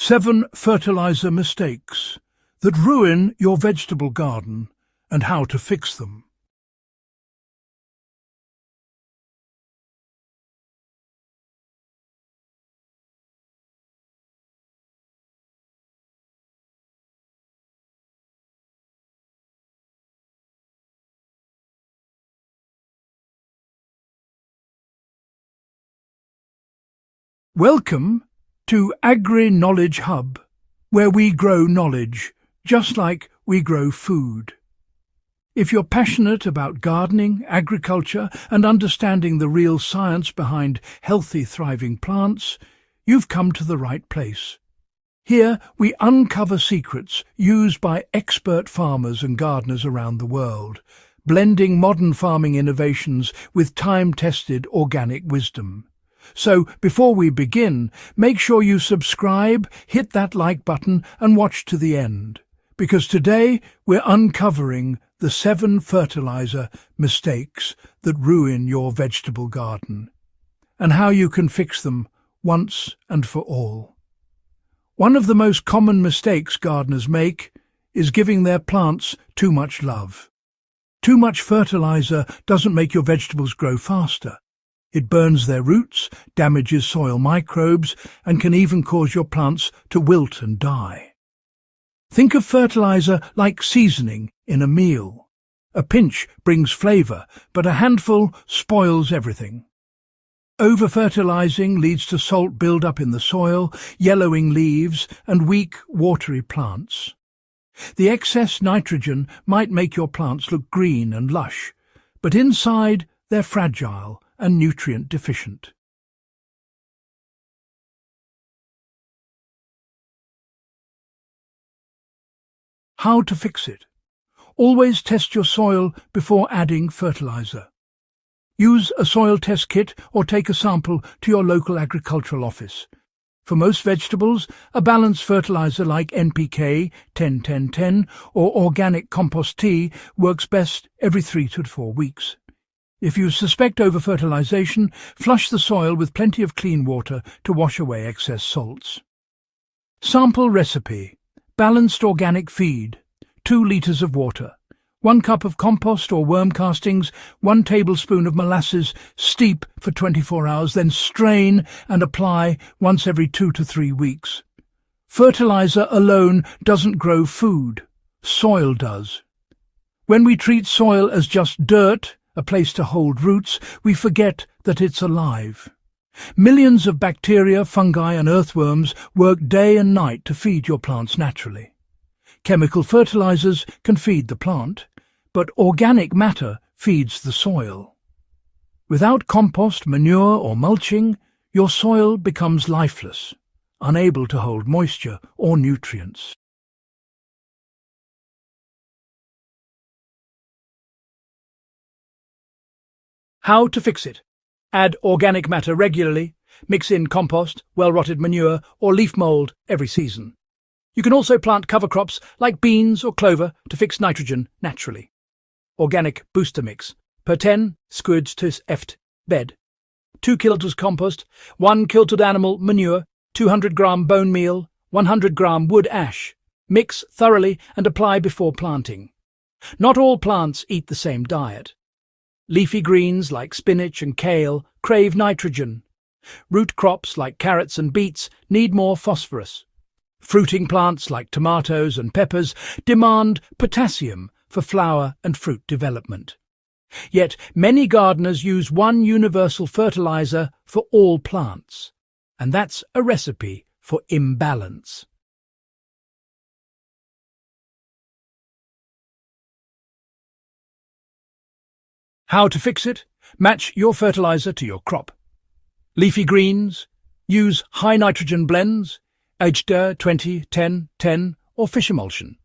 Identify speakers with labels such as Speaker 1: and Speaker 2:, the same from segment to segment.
Speaker 1: 7 fertilizer mistakes that ruin your vegetable garden and how to fix them. Welcome to Agri-Knowledge Hub, where we grow knowledge, just like we grow food. If you're passionate about gardening, agriculture, and understanding the real science behind healthy, thriving plants, you've come to the right place. Here we uncover secrets used by expert farmers and gardeners around the world, blending modern farming innovations with time-tested organic wisdom. So, before we begin, make sure you subscribe, hit that like button and watch to the end, because today we're uncovering the 7 fertilizer mistakes that ruin your vegetable garden, and how you can fix them once and for all. One of the most common mistakes gardeners make is giving their plants too much love. Too much fertilizer doesn't make your vegetables grow faster. It burns their roots, damages soil microbes, and can even cause your plants to wilt and die. Think of fertilizer like seasoning in a meal. A pinch brings flavor, but a handful spoils everything. Over-fertilizing leads to salt build-up in the soil, yellowing leaves, and weak, watery plants. The excess nitrogen might make your plants look green and lush, but inside they're fragile and nutrient deficient. How to fix it? Always test your soil before adding fertilizer. Use a soil test kit or take a sample to your local agricultural office. For most vegetables, a balanced fertilizer like NPK 10-10-10 or organic compost tea works best every 3 to 4 weeks. If you suspect over-fertilization, flush the soil with plenty of clean water to wash away excess salts. Sample recipe: balanced organic feed, 2 liters of water, 1 cup of compost or worm castings, 1 tablespoon of molasses, steep for 24 hours, then strain and apply once every 2 to 3 weeks. Fertilizer alone doesn't grow food, soil does. When we treat soil as just dirt, a place to hold roots, we forget that it's alive. Millions of bacteria, fungi and earthworms work day and night to feed your plants naturally. Chemical fertilizers can feed the plant, but organic matter feeds the soil. Without compost, manure or mulching, your soil becomes lifeless, unable to hold moisture or nutrients. How to fix it? Add organic matter regularly, mix in compost, well-rotted manure or leaf mold every season. You can also plant cover crops like beans or clover to fix nitrogen naturally. Organic booster mix per 10 squids to eft bed. 2 kiltals compost, 1 kilted animal manure, 200 gram bone meal, 100 gram wood ash. Mix thoroughly and apply before planting. Not all plants eat the same diet. Leafy greens like spinach and kale crave nitrogen. Root crops like carrots and beets need more phosphorus. Fruiting plants like tomatoes and peppers demand potassium for flower and fruit development. Yet many gardeners use one universal fertilizer for all plants, and that's a recipe for imbalance. How to fix it? Match your fertilizer to your crop. Leafy greens, use high nitrogen blends, HDR 20-10-10 or fish emulsion.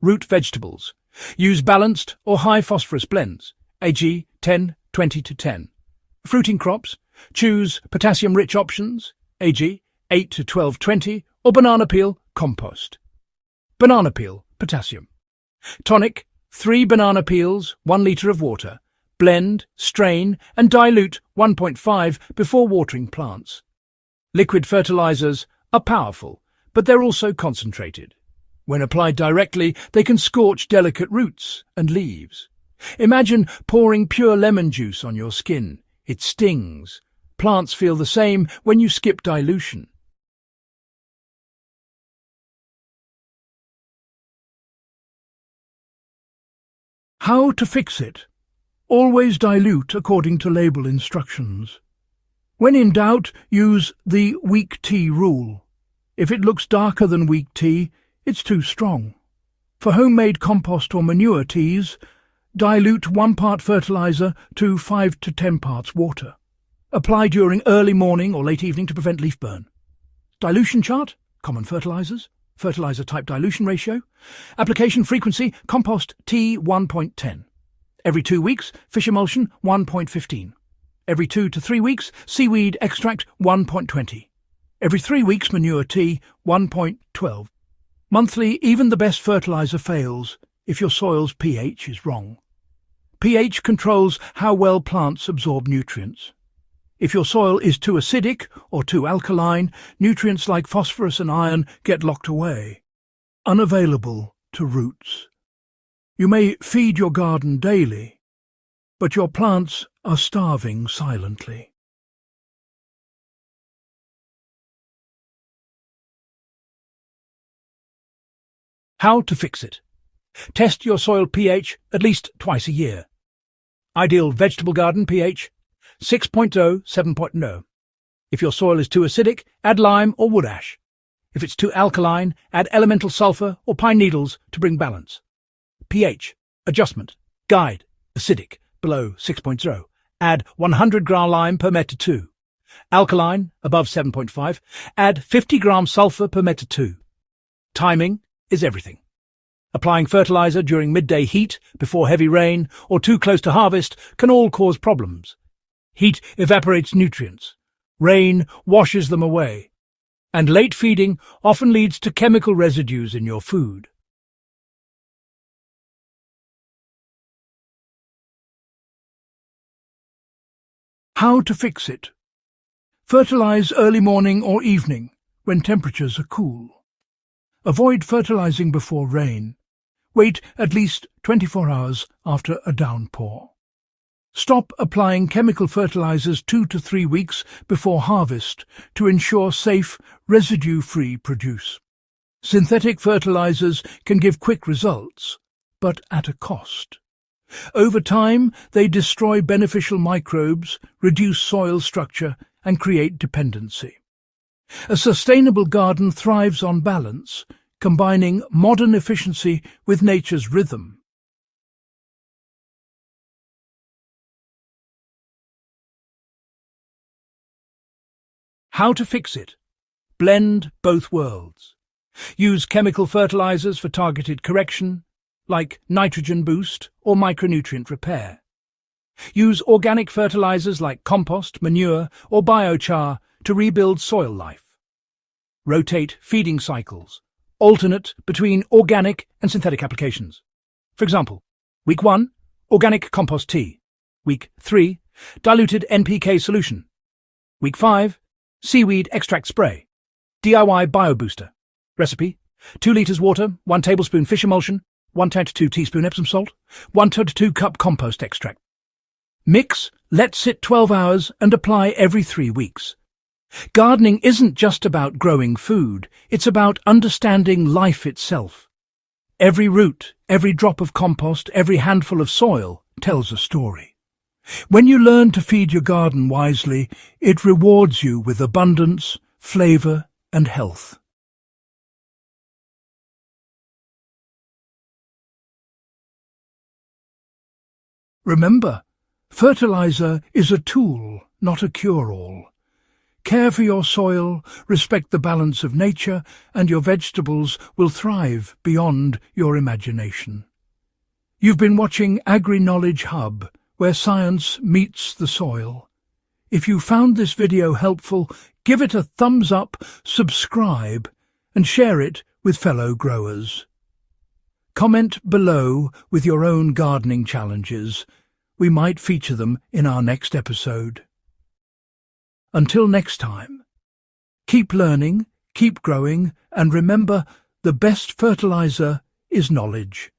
Speaker 1: Root vegetables, use balanced or high phosphorus blends, AG 10-20-10. Fruiting crops, choose potassium-rich options, AG 8-12-20 or banana peel compost. Banana peel, potassium. Tonic, 3 banana peels, 1 litre of water. Blend, strain and dilute 1.5 before watering plants. Liquid fertilizers are powerful, but they're also concentrated. When applied directly, they can scorch delicate roots and leaves. Imagine pouring pure lemon juice on your skin. It stings. Plants feel the same when you skip dilution. How to fix it? Always dilute according to label instructions. When in doubt, use the weak tea rule. If it looks darker than weak tea, it's too strong. For homemade compost or manure teas, dilute 1 part fertilizer to 5 to 10 parts water. Apply during early morning or late evening to prevent leaf burn. Dilution chart, common fertilizers, fertilizer type dilution ratio. Application frequency, compost tea 1.10. Every 2 weeks, fish emulsion 1.15. Every 2 to 3 weeks, seaweed extract 1.20. Every 3 weeks, manure tea 1.12. Monthly, even the best fertilizer fails if your soil's pH is wrong. pH controls how well plants absorb nutrients. If your soil is too acidic or too alkaline, nutrients like phosphorus and iron get locked away, unavailable to roots. You may feed your garden daily, but your plants are starving silently. How to fix it? Test your soil pH at least twice a year. Ideal vegetable garden pH 6.0, 7.0. If your soil is too acidic, add lime or wood ash. If it's too alkaline, add elemental sulfur or pine needles to bring balance. pH adjustment guide acidic below 6.0. Add 100 gram lime per meter 2. Alkaline above 7.5. Add 50 gram sulfur per meter 2. Timing is everything. Applying fertilizer during midday heat, before heavy rain, or too close to harvest can all cause problems. Heat evaporates nutrients. Rain washes them away. And late feeding often leads to chemical residues in your food. How to fix it? Fertilize early morning or evening when temperatures are cool. Avoid fertilizing before rain. Wait at least 24 hours after a downpour. Stop applying chemical fertilizers 2 to 3 weeks before harvest to ensure safe, residue-free produce. Synthetic fertilizers can give quick results, but at a cost. Over time, they destroy beneficial microbes, reduce soil structure, and create dependency. A sustainable garden thrives on balance, combining modern efficiency with nature's rhythm. How to fix it? Blend both worlds. Use chemical fertilizers for targeted correction, like nitrogen boost or micronutrient repair. Use organic fertilizers like compost, manure, or biochar to rebuild soil life. Rotate feeding cycles. Alternate between organic and synthetic applications. For example, week 1, organic compost tea. Week 3, diluted NPK solution. Week 5, seaweed extract spray. DIY biobooster. Recipe: 2 liters water, 1 tablespoon fish emulsion, 1 to 2 teaspoon Epsom salt, 1 to 2 cup compost extract. Mix, let sit 12 hours and apply every 3 weeks. Gardening isn't just about growing food, it's about understanding life itself. Every root, every drop of compost, every handful of soil tells a story. When you learn to feed your garden wisely, it rewards you with abundance, flavor, and health. Remember, fertilizer is a tool, not a cure-all. Care for your soil, respect the balance of nature, and your vegetables will thrive beyond your imagination. You've been watching Agri-Knowledge Hub, where science meets the soil. If you found this video helpful, give it a thumbs up, subscribe, and share it with fellow growers. Comment below with your own gardening challenges. We might feature them in our next episode. Until next time, keep learning, Keep growing, and remember, the best fertilizer is knowledge.